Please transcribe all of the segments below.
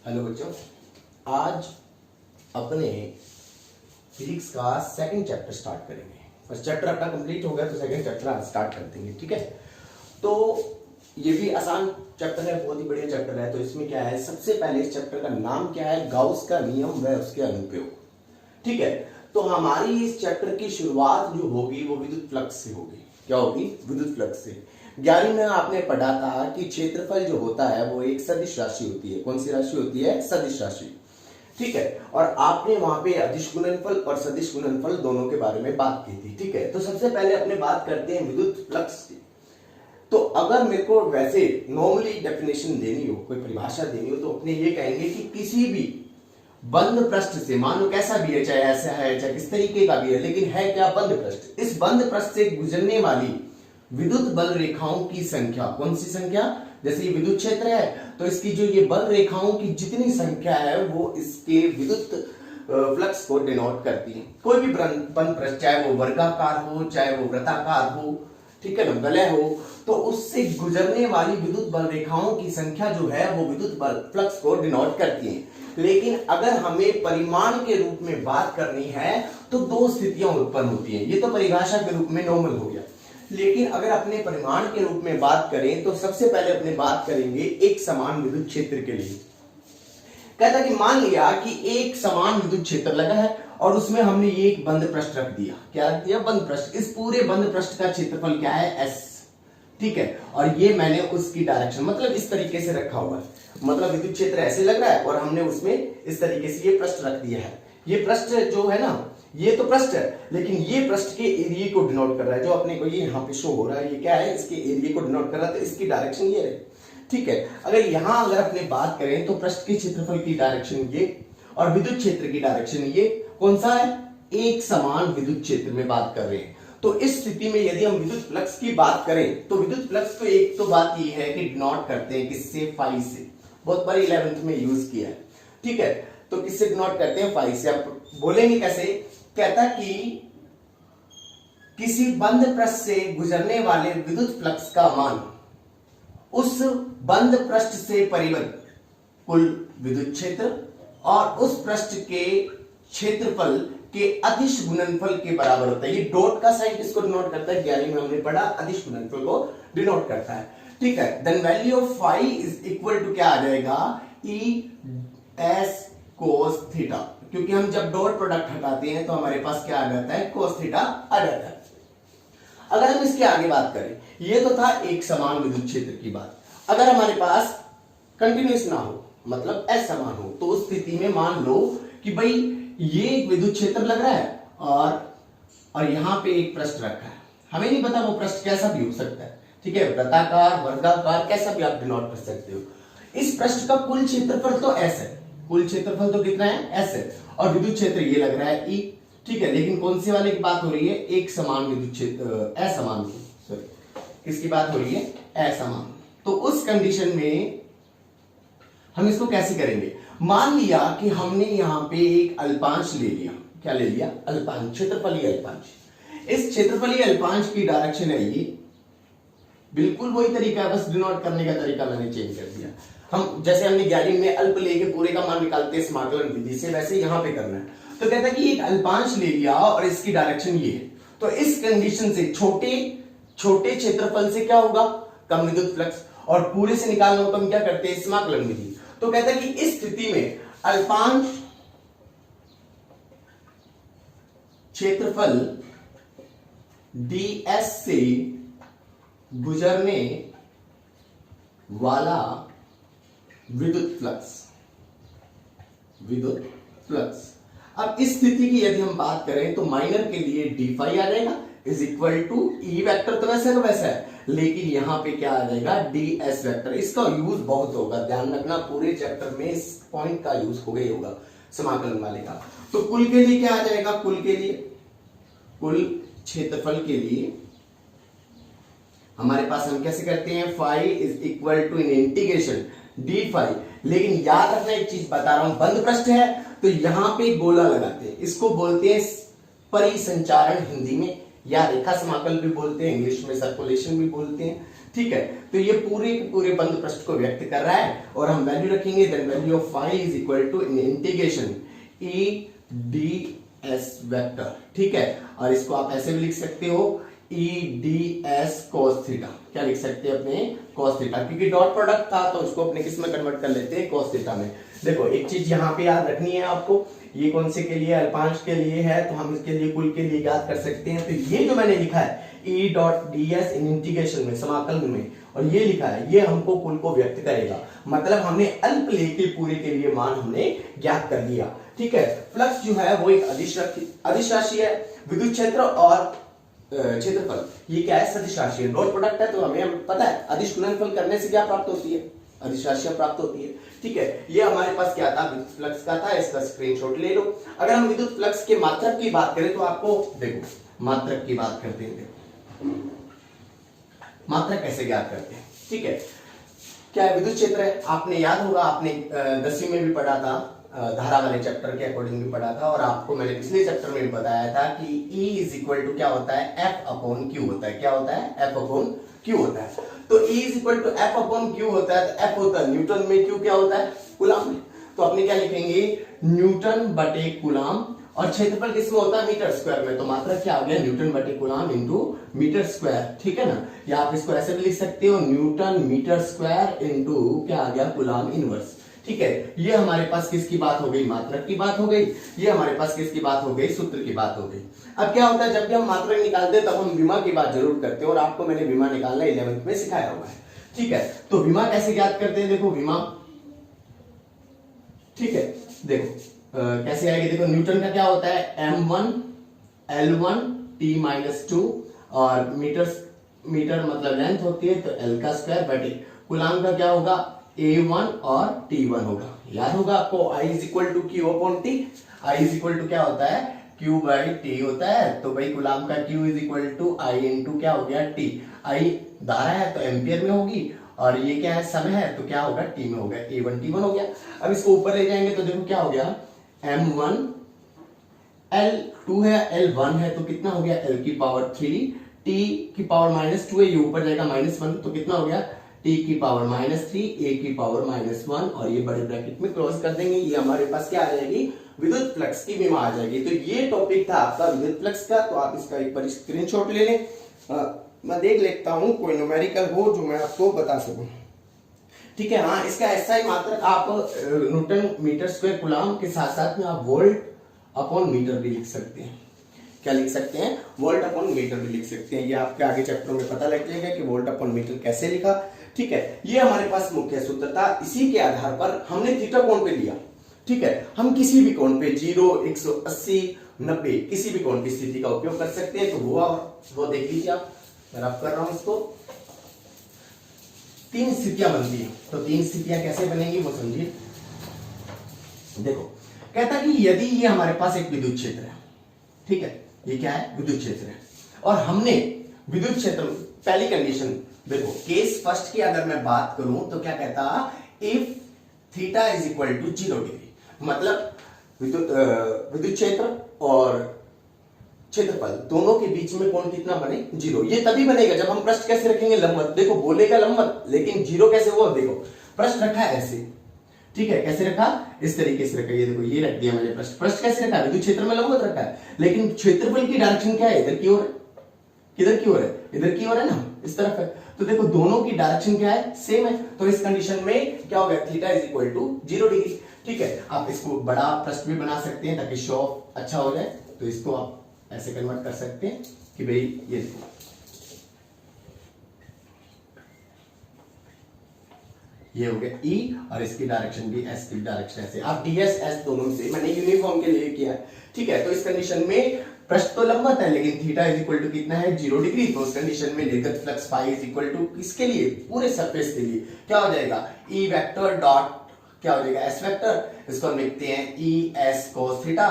Hello बच्चों, आज अपने फिजिक्स का सेकंड चैप्टर स्टार्ट करेंगे। फर्स्ट चैप्टर अपना कंप्लीट हो गया तो सेकंड चैप्टर आज स्टार्ट कर देंगे। ठीक है, तो ये भी आसान चैप्टर है, बहुत ही बढ़िया चैप्टर है। तो इसमें क्या है, सबसे पहले इस चैप्टर का नाम क्या है, गाउस का नियम व उसके अनुप्रयोग। ठीक है, तो हमारी इस चैप्टर की शुरुआत जो होगी वो विद्युत फ्लक्स से होगी। क्या होगी? विद्युत फ्लक्स से। 11वीं में आपने पढ़ा था कि क्षेत्रफल जो होता है वो एक सदिश राशि होती है। कौन सी राशि होती है? सदिश राशि। ठीक है, और आपने वहां पे अदिश गुणनफल और सदिश गुणनफल दोनों के बारे में बात की थी। ठीक है, तो सबसे पहले अपने बात करते हैं विद्युत फ्लक्स की। तो अगर मेरे को वैसे नॉर्मली डेफिनेशन देनी हो, कोई परिभाषा देनी हो, तो अपने ये कहेंगे कि किसी भी बंद पृष्ठ से, मान लो कैसा भी है, चाहे ऐसा है चाहे किस तरीके का भी है, लेकिन है क्या? बंद पृष्ठ। इस बंद पृष्ठ से गुजरने वाली विद्युत बल रेखाओं की संख्या, कौन सी संख्या? जैसे ये विद्युत क्षेत्र है तो इसकी जो ये बल रेखाओं की जितनी संख्या है वो इसके विद्युत फ्लक्स को डिनोट करती है। कोई भी बंद पृष्ठ, चाहे वो वर्गाकार हो चाहे वो वृत्ताकार हो, ठीक है ना, वलय हो, तो उससे गुजरने वाली विद्युत बल रेखाओं की संख्या जो है वो विद्युत बल फ्लक्स को डिनोट करती है। लेकिन अगर हमें परिमाण के रूप में बात करनी है तो दो स्थितियां उत्पन्न होती हैं। ये तो परिभाषा के रूप में नॉर्मल हो गया, लेकिन अगर अपने परिमाण के रूप में बात करें तो सबसे पहले अपने बात करेंगे एक समान विद्युत क्षेत्र के लिए। कहता कि मान लिया कि एक समान विद्युत क्षेत्र लगा है और उसमें हमने ये एक बंद पृष्ठ रख दिया। क्या रख दिया? बंद पृष्ठ। इस पूरे बंद पृष्ठ का क्षेत्रफल क्या है? S। ठीक है, और ये मैंने उसकी डायरेक्शन मतलब इस तरीके से रखा हुआ है, मतलब विद्युत क्षेत्र ऐसे लग रहा है और हमने उसमें इस तरीके से ये पृष्ठ रख दिया है। ये पृष्ठ जो है ना, ये तो पृष्ठ है, लेकिन ये पृष्ठ के एरिया को डिनोट कर रहा है। जो अपने को ये यहाँ पे शो हो रहा है, ये क्या है? इसके एरिया को डिनोट कर रहा है, तो इसकी डायरेक्शन ये है। ठीक है, अगर अपने बात करें तो पृष्ठ के क्षेत्रफल की डायरेक्शन ये और विद्युत क्षेत्र की डायरेक्शन ये। कौन सा है? एक समान विद्युत क्षेत्र में बात कर रहे हैं। तो इस स्थिति में यदि हम विद्युत फ्लक्स की बात करें तो विद्युत फ्लक्स तो एक तो बात ये है कि डिनोट करते हैं किससे? फाई से। बहुत बार 11th में यूज किया है। ठीक है, तो किससे डिनोट करते हैं? फाई से। आप बोलेंगे कैसे? कहता कि किसी बंद पृष्ठ से गुजरने वाले विद्युत फ्लक्स का मान उस बंद पृष्ठ से परिबद्ध कुल विद्युत क्षेत्र और उस पृष्ठ के क्षेत्रफल के अदिश गुणनफल के बराबर होता है। ये डॉट का साइन किसको डिनोट करता है? 11वीं में हमने पढ़ा, अदिश गुणनफल को डिनोट करता है। ठीक है, then value of phi is equal to क्या आ जाएगा? E S cos theta. क्योंकि हम जब डॉट प्रोडक्ट हटाते हैं तो हमारे पास क्या आ जाता है? कोस थीटा आ जाता है। अगर हम इसके आगे बात करें, ये तो था एक समान विद्युत क्षेत्र की बात। अगर हमारे पास कंटिन्यूस ना हो, मतलब असमान हो, तो उस स्थिति में मान लो कि भाई ये एक विद्युत क्षेत्र लग रहा है और यहां पे एक पृष्ठ रखा है। हमें नहीं पता वो पृष्ठ कैसा भी हो सकता है। ठीक है, वृत्ताकार, वर्गाकार, कैसा भी आप डिनोट कर सकते हो। इस पृष्ठ का कुल क्षेत्रफल तो S है। कुल क्षेत्रफल तो कितना है? S है, और विद्युत क्षेत्र ये लग रहा है E। ठीक है, लेकिन कौन से वाले की बात हो रही है? एक समान विद्युत क्षेत्र, असमान की, सॉरी, किसकी बात हो रही है? असमान। तो उस कंडीशन में हम इसको कैसे करेंगे? मान लिया कि हमने यहां पे एक अल्पांश ले लिया। क्या ले लिया? अल्पांश, क्षेत्रफलीय अल्पांश। इस क्षेत्रफलीय अल्पांश की डायरेक्शन है ये। बिल्कुल वही तरीका है, बस डिनोट करने का तरीका मैंने चेंज कर दिया। हम जैसे हमने 11वीं में अल्प लेके पूरे का मान निकालते हैं समाकलन विधि से, वैसे यहां पे करना है। तो कहता है कि एक अल्पांश ले लिया और इसकी डायरेक्शन ये है। तो इस कंडीशन से छोटे क्षेत्रफल से क्या होगा? कम विद्युत फ्लक्स, और पूरे से निकालना हो तो हम क्या करते हैं? समाकलन विधि। तो कहता है कि इस स्थिति में अल्पांश क्षेत्रफल ds से गुजरने वाला विद्युत फ्लक्स। अब इस स्थिति की यदि हम बात करें तो माइनर के लिए डी फाई आ जाएगा is equal to E vector, तो वैसा का वैसा है, लेकिन यहां पे क्या आ जाएगा? D S vector. इसका यूज बहुत होगा, ध्यान रखना, पूरे चैप्टर में इस पॉइंट का यूज हो गई होगा, समाकलन वाले का। तो कुल के लिए क्या आ जाएगा? कुल के लिए, कुल क्षेत्रफल के लिए हमारे पास हम कैसे करते हैं? Phi is equal to in integration D phi. लेकिन याद रखना एक चीज बता रहा हूं, बंद पृष्ठ है तो यहां पे गोला लगाते हैं, इसको बोलते हैं परिसंचारण हिंदी में, या रेखा समाकल भी बोलते हैं, इंग्लिश में सर्कुलेशन भी बोलते हैं। ठीक है, तो ये पूरे पूरे बंद पृष्ठ को व्यक्त कर रहा है और हम वैल्यू रखेंगे, then value of phi is equal to integration E D S vector. ठीक है, और इसको आप ऐसे भी लिख सकते हो ई डी एस कॉस थीटा। क्या लिख सकते हैं अपने कॉस थीटा, क्योंकि डॉट प्रोडक्ट था तो उसको अपने किस में कन्वर्ट कर लेते हैं, कॉस थीटा में। देखो एक चीज यहाँ पे याद रखनी है आपको, ये कौन से के लिए, अल्पांश के लिए है, तो हम इसके लिए कुल के लिए याद कर सकते हैं। तो ये जो मैंने लिखा है ई डॉट डी एस इन इंटीग्रेशन में, समाकल में, और ये लिखा है, ये हमको कुल को व्यक्त करेगा। मतलब हमने अल्प लेके पूरे के लिए मान हमने ज्ञात कर लिया। ठीक है, फ्लक्स जो है वो एक अदिश राशि है, विद्युत क्षेत्र और क्षेत्रफल ये क्या है, सदिश राशि है। डॉट प्रोडक्ट है तो हमें पता है अदिश गुणनफल करने से क्या प्राप्त होती है, अदिश राशियां प्राप्त होती है। ठीक है, ये हमारे पास क्या था, विद्युत फ्लक्स का था, इसका स्क्रीनशॉट ले लो। अगर हम विद्युत फ्लक्स के मात्रक की बात करें तो आपको देखो मात्रक की बात करते हैं, देखो मात्रक कैसे ज्ञात करते हैं। ठीक है, क्या है, विद्युत क्षेत्र है, आपने याद होगा, आपने 10वीं में भी पढ़ा था, धारा वाले चैप्टर के अकॉर्डिंग भी पढ़ा था, और आपको मैंने पिछले चैप्टर में भी बताया था कि E इज इक्वल टू क्या होता है, F अपॉन Q होता है। क्या होता है, F अपॉन Q होता है। तो E is equal to F upon Q होता है, तो F होता है न्यूटन में, Q क्या होता है, कूलाम में। तो अपने क्या लिखेंगे, न्यूटन बटे कूलाम, और क्षेत्रफल किसमें होता है, मीटर स्क्वायर में। तो मात्रक क्या हो गया, न्यूटन बटे कूलाम इंटू मीटर स्क्वायर। ठीक है ना, या आप इसको ऐसे भी लिख सकते हो, न्यूटन मीटर स्क्वायर इंटू क्या आ गया, कूलाम इनवर्स। ठीक है, ये हमारे पास किसकी बात हो गई, मात्रक की बात हो गई। ये हमारे पास किसकी बात हो गई, सूत्र की बात हो गई। अब क्या होता है, जब भी हम मात्रक निकालते हैं तब हम विमा की बात जरूर करते हैं, और आपको मैंने विमा निकालना 11th में सिखाया हुआ है। ठीक है, तो विमा कैसे ज्ञात करते हैं, देखो विमा, ठीक है, देखो कैसे आएगी, देखो न्यूटन का क्या होता है, m1 l1 t माइनस 2, और मीटर मतलब लेंथ होती है, तो l का स्क्वायर बटे कूलाम का क्या होगा, A1 और T1 होगा। याद होगा आपको, I is equal to Q upon T। I is equal to क्या होता है, Q बाई T होता है। तो भाई कूलाम का Q is equal to I into क्या हो गया, T। I धारा है तो एम्पियर में होगी, और ये क्या है, समय है तो क्या होगा, T में होगा, A1 T1 हो गया। अब इसको ऊपर ले जाएंगे तो देखो क्या हो गया, M1 L2 है, L1 है, तो कितना हो गया, L की पावर 3, T की पावर माइनस 2 है, ये ऊपर जाएगा -1, तो कितना हो गया, T की पावर -3, A की पावर -1, और ये बड़े ब्रैकेट में क्रॉस कर देंगे। ये हमारे पास क्या आ जाएगी, विद्युत फ्लक्स की विमा आ जाएगी। तो ये टॉपिक था आपका विद्युत फ्लक्स का, तो आप इसका एक बार स्क्रीनशॉट ले लें। मैं देख लेता हूं कोई न्यूमेरिकल हो जो मैं आपको बता सकूं। ठीक है, हाँ, इसका ऐसा ही मात्रक आप न्यूटन मीटर स्क्वायर कूलाम के साथ साथ में आप वोल्ट अपॉन मीटर भी लिख सकते हैं। क्या लिख सकते हैं, वोल्ट अपॉन मीटर भी लिख सकते हैं। ये आपके आगे चैप्टर में पता लग जाएगा कि वोल्ट अपॉन मीटर कैसे लिखा। ठीक है, ये हमारे पास मुख्य सूत्र था। इसी के आधार पर हमने थीटा कोण पे लिया। ठीक है, हम किसी भी कोण पे 0, 180, 90 किसी भी कोण की स्थिति का उपयोग कर सकते हैं। तो वो देख लीजिए आप, मैं रफ कर रहा हूं इसको। 3 स्थितियां बनती हैं, तो 3 स्थितियां कैसे बनेंगी वो समझिए। देखो, कहता कि यदि ये हमारे पास एक विद्युत क्षेत्र है, ठीक है, ये क्या है, विद्युत क्षेत्र है, और हमने विद्युत क्षेत्र, पहली कंडीशन देखो, केस फर्स्ट की अगर मैं बात करूं तो क्या कहता, if theta is equal to 0 degree, मतलब विद्युत क्षेत्र और क्षेत्रफल दोनों के बीच में कोण कितना बने, 0। ये तभी बनेगा जब हम पृष्ठ कैसे रखेंगे, लंबवत। देखो बोलेगा लंबवत, लेकिन 0 कैसे हुआ, देखो पृष्ठ रखा है ऐसे, ठीक है, कैसे रखा, इस तरीके से रखा। ये देखो, ये रख दिया मैंने पृष्ठ कैसे रखा है, विद्युत क्षेत्र में लंबवत रखा है, लेकिन क्षेत्रफल की डायरेक्शन क्या है, इधर की ओर है, किधर की ओर है, इधर की ओर है ना, इस तरफ है। तो देखो दोनों की डायरेक्शन क्या है, सेम है। तो इस कंडीशन में क्या होगा, theta is equal to 0 degree. ठीक है, आप इसको बड़ा पृष्ठ भी बना सकते हैं ताकि शो ऑफ अच्छा हो जाए। तो इसको आप ऐसे कन्वर्ट कर सकते हैं कि भाई ये देखो, ये हो गया E, और इसकी डायरेक्शन भी S की डायरेक्शन ऐसे। आप DS S दोनों से मैंने यूनिफॉर्म के लिए किया है। ठीक है, तो इस कंडीशन में पृष्ठ तो लंबवत है, लेकिन थीटा इज इक्वल टू कितना है, 0 डिग्री। तो उस कंडीशन में निर्गत flux phi is equal to किसके लिए, पूरे सरफेस के लिए क्या हो जाएगा, E वेक्टर डॉट क्या हो जाएगा, S वेक्टर। इसको हम लिखते हैं E S cos थीटा।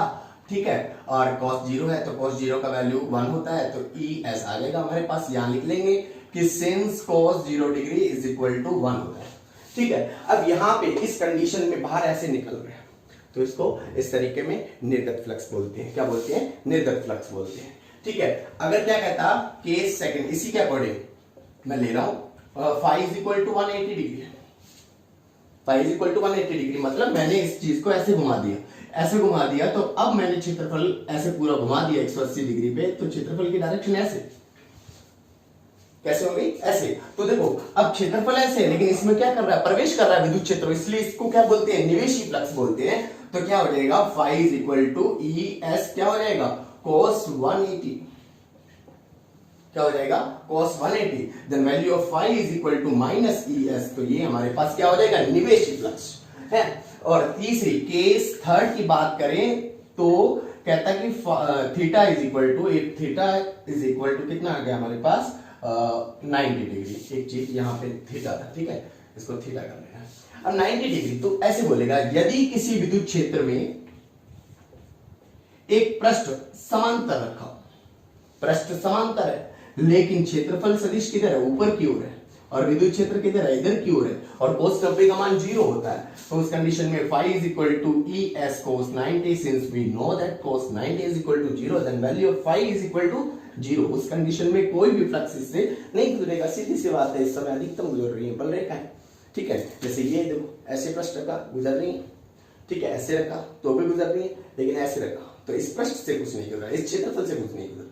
ठीक है, और cos 0 है तो cos 0 का वैल्यू 1 होता है, तो E S आ जाएगा हमारे पास। यहां लिख लेंगे कि since cos 0 degree is equal to 1 होता है। ठीक है, अब यहां पे इस कंडीशन में बाहर ऐसे निकल रहे हैं, तो इसको इस तरीके में निर्गत फ्लक्स बोलते हैं। क्या बोलते हैं, निर्गत फ्लक्स बोलते हैं। ठीक है। अगर क्या कहता केस सेकंड, इसी के अकॉर्डिंग मैं ले रहा हूं phi is equal to 180 degree, phi is equal to 180 degree, मतलब मैंने इस चीज को ऐसे घुमा दिया, ऐसे घुमा दिया, तो अब मैंने क्षेत्रफल ऐसे पूरा घुमा दिया 180 डिग्री पे, तो क्षेत्रफल की डायरेक्शन ऐसे कैसे हो गई, ऐसे। तो देखो अब क्षेत्रफल ऐसे है, लेकिन इसमें क्या कर रहा है, प्रवेश कर रहा है विद्युत क्षेत्र, इसलिए इसको क्या बोलते हैं, निवेशी फ्लक्स बोलते हैं। तो क्या हो जाएगा, phi is equal to E S क्या हो जाएगा, cos 180, क्या हो जाएगा, cos 180, then value of phi is equal to minus E S, तो ये हमारे पास क्या हो जाएगा, निवेशी फ्लक्स है। और तीसरी केस थर्ड की बात करें तो कहता कि theta is equal to, theta is equal to कितना आ गया हमारे पास 90 डिग्री, एक चीज यहाँ पे थीटा था, ठीक है, इसको थीटा कर लेना है। अब 90 डिग्री तो ऐसे बोलेगा, यदि किसी विद्युत क्षेत्र में एक पृष्ठ समांतर रखा, पृष्ठ समांतर है लेकिन क्षेत्रफल सदिश किधर है, ऊपर की ओर है, और विद्युत क्षेत्र किधर है, इधर की ओर है, और cos 90 का मान 0 होता है, तो उस कंडीशन में phi is equal to E S cos 90, since we know that cos 90 is equal to 0, then value of phi is equal to 0। उस कंडीशन में कोई भी फ्लक्स इससे नहीं गुजरेगा, सीधी सी बात है, इस समय अधिकतम गुजर रही है बल रेखाएं, ठीक है। जैसे ये देखो ऐसे पृष्ठ रखा गुजर रही है, ठीक है, ऐसे रखा तो भी गुजर रही है, लेकिन ऐसे रखा तो इस पृष्ठ से कुछ नहीं गुजर रहा, इस क्षेत्रफल से कुछ नहीं गुजर रही,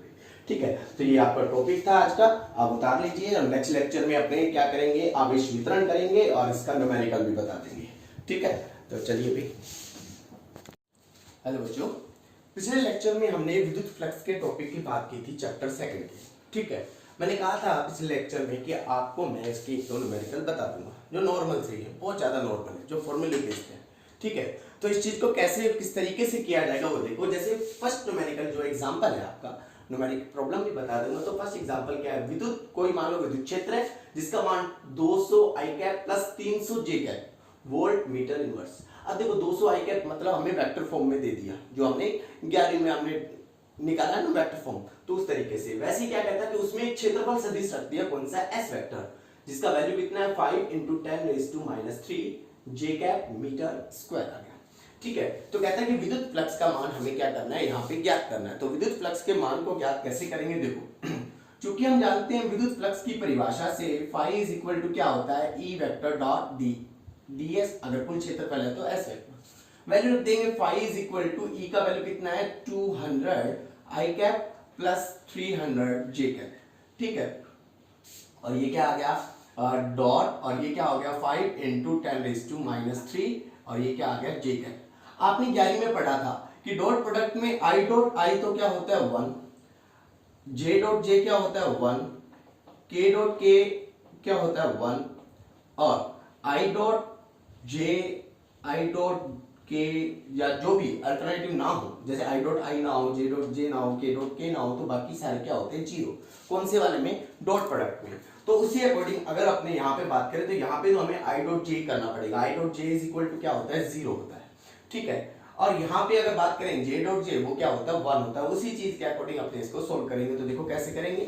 ठीक है। तो ये आपका टॉपिक था आज का, आप उतार लीजिए, और नेक्स्ट लेक्चर में अपने क्या करेंगे, आवेश वितरण करेंगे और इसका न्यूमेरिकल भी बता देंगे, ठीक है। तो चलिए भी, हेलो बच्चों, पिछले लेक्चर में हमने विद्युत फ्लक्स के टॉपिक की बात की थी, चैप्टर सेकंड की, ठीक है। मैंने कहा था पिछले लेक्चर में कि आपको मैं इसके एक दो न्यूमेरिकल बता दूंगा जो नॉर्मल से है, बहुत ज्यादा नॉर्मल है, जो फॉर्मूले बेस्ड है, ठीक है। तो इस चीज को कैसे किस तरीके से किया जाएगा वो देखो। जैसे फर्स्ट न्यूमेरिकल जो एग्जांपल है आपका, न्यूमेरिक प्रॉब्लम भी बता दूंगा। तो फर्स्ट एग्जांपल क्या है, विद्युत कोई मान लो विद्युत क्षेत्र है जिसका मान 200 आई कैप प्लस 300 जे कैप वोल्ट मीटर इनवर्स। अब देखो 200 आई कैप मतलब हमें वेक्टर फॉर्म में दे दिया, जो हमने 11वीं में हमने निकाला ना वेक्टर फॉर्म, तो उस तरीके से। वैसे क्या कहता है कि उसमें एक क्षेत्रफल सदिश रख दिया, कौन सा, एस वेक्टर, जिसका वैल्यू कितना है 5 × 10⁻³ जे कैप मीटर स्क्वायर आ गया, ठीक है। तो कहता है कि विद्युत फ्लक्स का मान हमें क्या करना है, यहाँ पे ज्ञात करना है। तो विद्युत फ्लक्स के मान को ज्ञात कैसे करेंगे, देखो चूंकि हम जानते हैं विद्युत फ्लक्स की परिभाषा से फाई इज इक्वल टू क्या होता है, E vector dot D, ds अगर कुल क्षेत्रफल है तो s वेक्टर, वैल्यू रख देंगे फाई इज इक्वल टू ई का वैल्यू कितना है 200 आई कैप प्लस 300 जे कैप, ठीक है। और ये क्या आ गया डॉट, और ये क्या हो गया 5 × 10⁻³ और ये क्या आ गया जे कैप। आपने 11वीं में पढ़ा था कि डॉट प्रोडक्ट में आई डॉट आई तो क्या होता है 1, जे डॉट जे क्या होता है 1, के डॉट के क्या होता है 1, और आई डॉट जे आई डॉट के या जो भी अल्टरनेटिव ना हो, जैसे आई डॉट आई ना हो, जे डॉट जे ना हो, के डॉट के ना हो, तो बाकी सारे क्या होते हैं 0, कौन से वाले में, डॉट प्रोडक्ट में। तो उसी अकॉर्डिंग अगर अपने यहाँ पे बात करें तो यहाँ पे तो हमें आई डॉट जे करना पड़ेगा, I dot J is equal to क्या होता है 0 होता है, ठीक है। और यहाँ पे अगर बात करें जे डॉट जे वो क्या होता है 1 होता है। उसी चीज के अकॉर्डिंग अपने इसको सोल्व करेंगे। तो देखो कैसे करेंगे,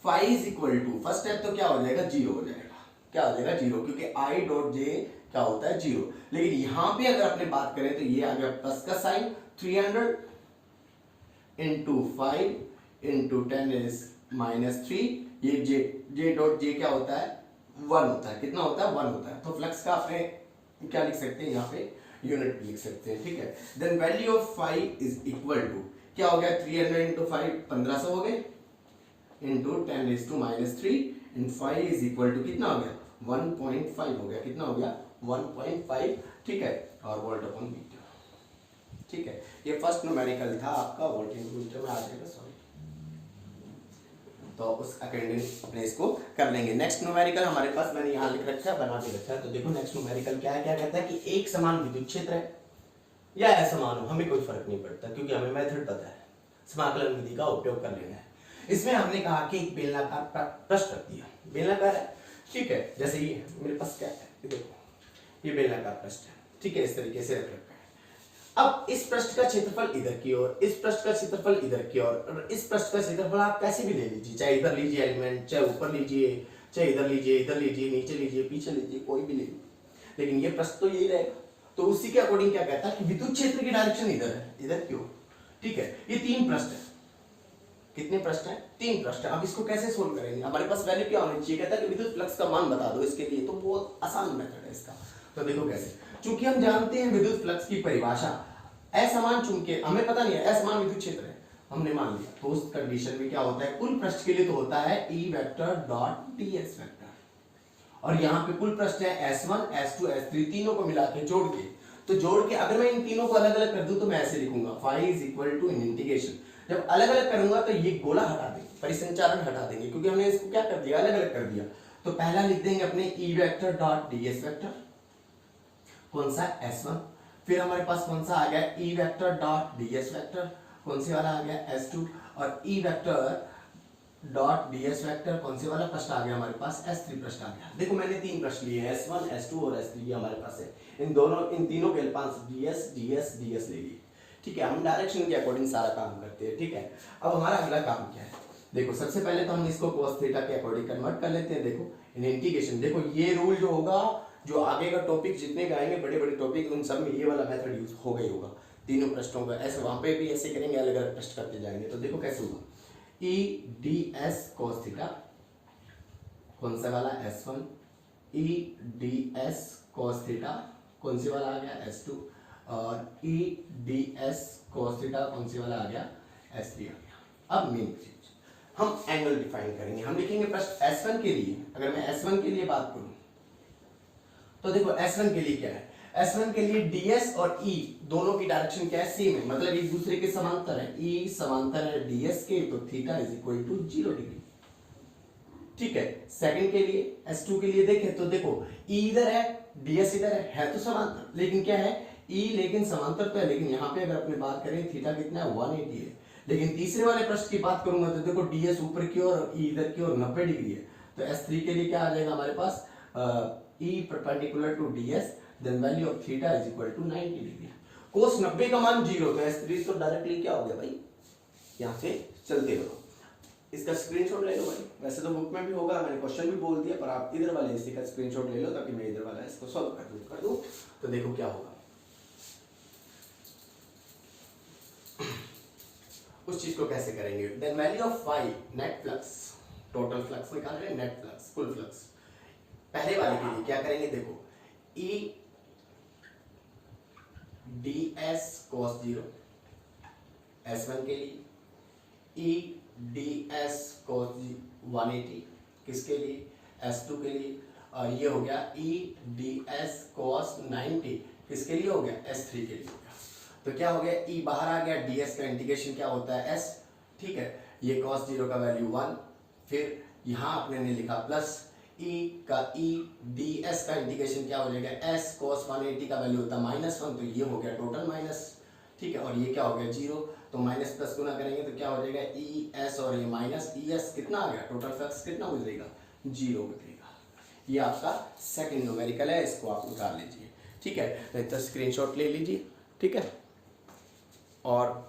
phi is equal to first step तो क्या हो जाएगा 0 हो जाएगा, क्या हो जाएगा 0, क्योंकि आई डॉट जे क्या होता है 0। लेकिन यहां पे अगर अपने बात करें तो ये आ गया प्लस का साइन, 300 × 5 × 10⁻³, ये जे डॉट जे क्या होता है 1 होता है, कितना होता है 1 होता है। तो फ्लक्स का अपने क्या लिख सकते हैं, यहाँ पे यूनिट लिख सकते हैं, ठीक है। Then value of phi is equal to क्या हो गया 300 × 5 1500 हो गए, × 10⁻³ and phi is equal to कितना हो गया 1.5 हो गया, कितना हो गया 1.5, ठीक है, और वोल्ट अपॉन मीटर, ठीक है। ये फर्स्ट न्यूमेरिकल था आपका, वोल्ट इन मीटर में आ जाएगा, सॉरी। तो उस अकॉर्डिंग अपने इसको कर लेंगे। नेक्स्ट न्यूमेरिकल हमारे पास मैंने यहाँ लिख रखा है, बना के रखा है। तो देखो नेक्स्ट न्यूमेरिकल क्या है, क्या कहता है कि एक समान विद्युत क्षेत्र है या असमान हो, हमें कोई फर्क नहीं पड़ता, क्योंकि हमें मेथड पता है, समाकलन विधि का उपयोग कर लेना है। इसमें हमने कहा कि एक बेलनाकार पृष्ठ रख दिया, बेलनाकार है, ठीक है। जैसे ये मेरे पास क्या है, देखो ये बेलनाकार पृष्ठ है, ठीक है, इस तरीके से रख रखा है। अब इस पृष्ठ का क्षेत्रफल इधर की ओर, इस पृष्ठ का क्षेत्रफल इधर की ओर, और इस पृष्ठ का क्षेत्रफल आप कैसे भी ले लीजिए, चाहे इधर लीजिए एलिमेंट, चाहे ऊपर लीजिए, चाहे इधर लीजिए, नीचे लीजिए, पीछे लीजिए, कोई भी लीजिए, लेकिन ये पृष्ठ तो यही रहेगा। तो उसी के अकॉर्डिंग क्या कहता है कि विद्युत क्षेत्र की डायरेक्शन इधर है, इधर की ओर, ठीक है। ये 3 पृष्ठ है, कितने प्रश्न है? 3 प्रश्न है। अब इसको कैसे सोल्व करेंगे? हमारे पास वैल्यू क्या होनी चाहिए? कहता है कि विद्युत फ्लक्स का मान बता दो इसके लिए, तो बहुत आसान मेथड है इसका। तो देखो कैसे, चूंकि हम जानते हैं विद्युत फ्लक्स की परिभाषा असमान चुंबकीय, हमें पता नहीं है असमान विद्युत क्षेत्र है, हमने मान लिया, तो उस कंडीशन में क्या होता है? कुल पृष्ठ के लिए तो होता है E vector dot ds vector, और यहाँ पे कुल पृष्ठ है S1 S2 S3 तीनों को मिला के जोड़ के, तो जोड़ के अगर मैं इन तीनों को अलग अलग कर दूं तो मैं ऐसे लिखूंगा phi is equal to in integration, जब अलग अलग करूंगा तो ये गोला हटा देंगे, परिसंचारण हटा देंगे, क्योंकि हमने इसको क्या कर दिया? अलग अलग कर दिया। तो पहला लिख देंगे अपने E vector dot ds vector, कौन सा? S1। फिर हमारे पास कौन सा आ गया? E vector dot ds vector, कौन से वाला आ गया? S2। और E vector dot ds vector कौन से वाला प्रश्न आ गया हमारे पास? S3 प्रश्न आ गया। देखो मैंने 3 प्रश्न लिए हैं, S1 S2 और S3 ये हमारे पास है। इन तीनों के पास ds ds ds ले लिए, ठीक है। हम डायरेक्शन के अकॉर्डिंग सारा काम करते हैं, ठीक है। अब हमारा अगला काम क्या है? देखो सबसे पहले तो हम इसको cos थीटा के अकॉर्डिंग कन्वर्ट कर लेते हैं। देखो इन इंटीग्रेशन, देखो ये रूल जो होगा, जो आगे का टॉपिक जितने का आएंगे बड़े बड़े टॉपिक, उन सब में ये वाला मेथड यूज हो गई होगा तीनों प्रश्नों का। ऐसे वहां पे भी ऐसे करेंगे, अलग अलग प्रश्न करते जाएंगे। तो देखो कैसे होगा, E ds cos थीटा, कौन सा वाला? S1। E ds cos theta कौन से वाला आ गया? S2। और E ds cos थीटा कौन से वाला आ गया? S3 आ गया। अब मेन चीज, हम एंगल डिफाइन करेंगे। हम लिखेंगे प्रश्न S1 के लिए, अगर मैं S1 के लिए बात करूं तो देखो S1 के लिए क्या है? S1 के लिए ds और E दोनों की डायरेक्शन क्या है? सेम है, मतलब एक दूसरे के समांतर है। E समांतर है ds के, तो theta is equal to 0 degree, ठीक है। सेकंड के लिए S2 के लिए देखें तो देखो E इधर है, ds इधर है तो समांतर, लेकिन क्या है? E लेकिन समांतर तो है, लेकिन यहाँ पे अगर अपने बात करें थीटा कितना है? 180 है। लेकिन तीसरे वाले प्रश्न की बात करूंगा तो देखो ds ऊपर की ओर और E इधर की ओर 90 डिग्री है, तो S3 के लिए क्या आ जाएगा हमारे पास? E perpendicular to ds, then value of theta is equal to 90 degree. cos 90 का मान 0, तो S3 तो डायरेक्टली क्या हो गया भाई? यहाँ से चलते रहो, इसका स्क्रीनशॉट ले लो भाई। वैसे तो बुक में भी होगा, मैंने क्वेश्चन भी बोल दिया, पर आप इधर वाले हिस्से का स्क्रीनशॉट ले लो ताकि मैं इधर वाला इसको सॉल्व कर दूं। तो देखो क्या होगा, उस चीज को कैसे करेंगे? Then value of phi net flux, total flux निकाल रहे हैं, नेट फ्लक्स, कुल फ्लक्स। पहले वाले के लिए क्या करेंगे? देखो E ds cos 0 S1 के लिए, E ds cos 180 किसके लिए? S2 के लिए, और ये हो गया E ds cos 90 किसके लिए हो गया? S3 के लिए हो गया। तो क्या हो गया? E बाहर आ गया, ds का इंटीग्रेशन क्या होता है? S, ठीक है। ये cos 0 का वैल्यू 1, फिर यहाँ आपने ने लिखा प्लस E का E ds का इंटीग्रेशन क्या हो जाएगा? S cos 180 का वैल्यू होता है -1, तो ये हो गया टोटल माइनस, ठीक है। और ये क्या हो गया? 0, तो माइनस प्लस गुना करेंगे तो क्या हो जाएगा? ES और ये माइनस ES कितना आ गया? टोटल फ्लक्स कितना गुजरेगा? 0 गुजरेगा। ये आपका सेकंड न्यूमेरिकल है, इसको आप निकाल लीजिए, ठीक है। तो स्क्रीनशॉट ले लीजिए, ठीक है। और